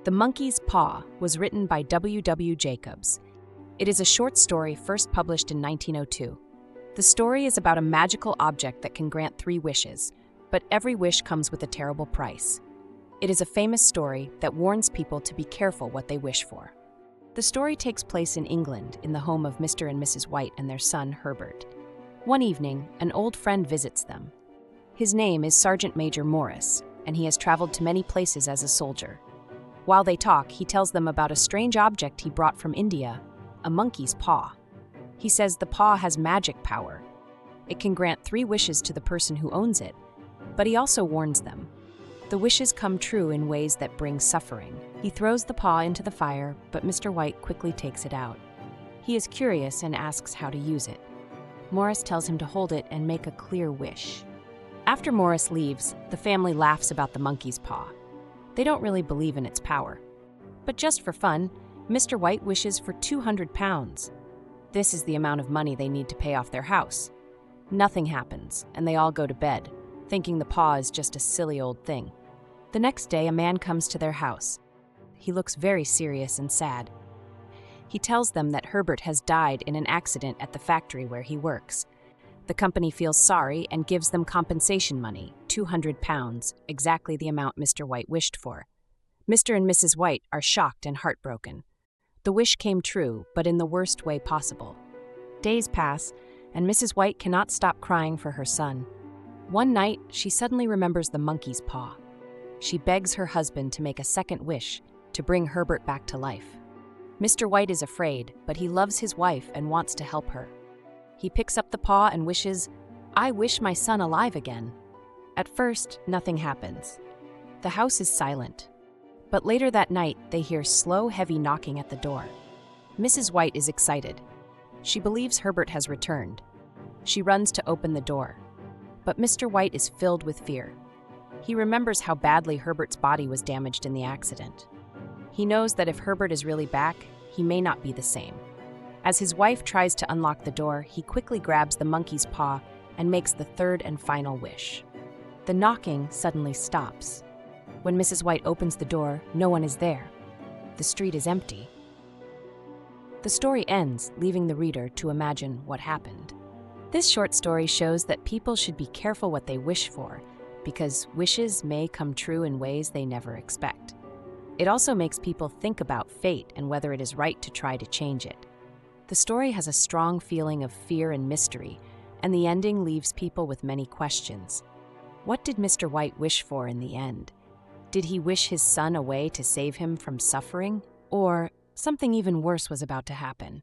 The Monkey's Paw was written by W. Jacobs. It is a short story first published in 1902. The story is about a magical object that can grant 3 wishes, but every wish comes with a terrible price. It is a famous story that warns people to be careful what they wish for. The story takes place in England, in the home of Mr. and Mrs. White and their son, Herbert. One evening, an old friend visits them. His name is Sergeant Major Morris, and he has traveled to many places as a soldier. While they talk, he tells them about a strange object he brought from India, a monkey's paw. He says the paw has magic power. It can grant 3 wishes to the person who owns it, but he also warns them. The wishes come true in ways that bring suffering. He throws the paw into the fire, but Mr. White quickly takes it out. He is curious and asks how to use it. Morris tells him to hold it and make a clear wish. After Morris leaves, the family laughs about the monkey's paw. They don't really believe in its power. But just for fun, Mr. White wishes for £200. This is the amount of money they need to pay off their house. Nothing happens, and they all go to bed, thinking the paw is just a silly old thing. The next day, a man comes to their house. He looks very serious and sad. He tells them that Herbert has died in an accident at the factory where he works. The company feels sorry and gives them compensation money, £200, exactly the amount Mr. White wished for. Mr. and Mrs. White are shocked and heartbroken. The wish came true, but in the worst way possible. Days pass, and Mrs. White cannot stop crying for her son. One night, she suddenly remembers the monkey's paw. She begs her husband to make a second wish, to bring Herbert back to life. Mr. White is afraid, but he loves his wife and wants to help her. He picks up the paw and wishes, "I wish my son alive again." At first, nothing happens. The house is silent. But later that night, they hear slow, heavy knocking at the door. Mrs. White is excited. She believes Herbert has returned. She runs to open the door. But Mr. White is filled with fear. He remembers how badly Herbert's body was damaged in the accident. He knows that if Herbert is really back, he may not be the same. As his wife tries to unlock the door, he quickly grabs the monkey's paw and makes the 3rd and final wish. The knocking suddenly stops. When Mrs. White opens the door, no one is there. The street is empty. The story ends, leaving the reader to imagine what happened. This short story shows that people should be careful what they wish for, because wishes may come true in ways they never expect. It also makes people think about fate and whether it is right to try to change it. The story has a strong feeling of fear and mystery, and the ending leaves people with many questions. What did Mr. White wish for in the end? Did he wish his son away to save him from suffering? Or something even worse was about to happen?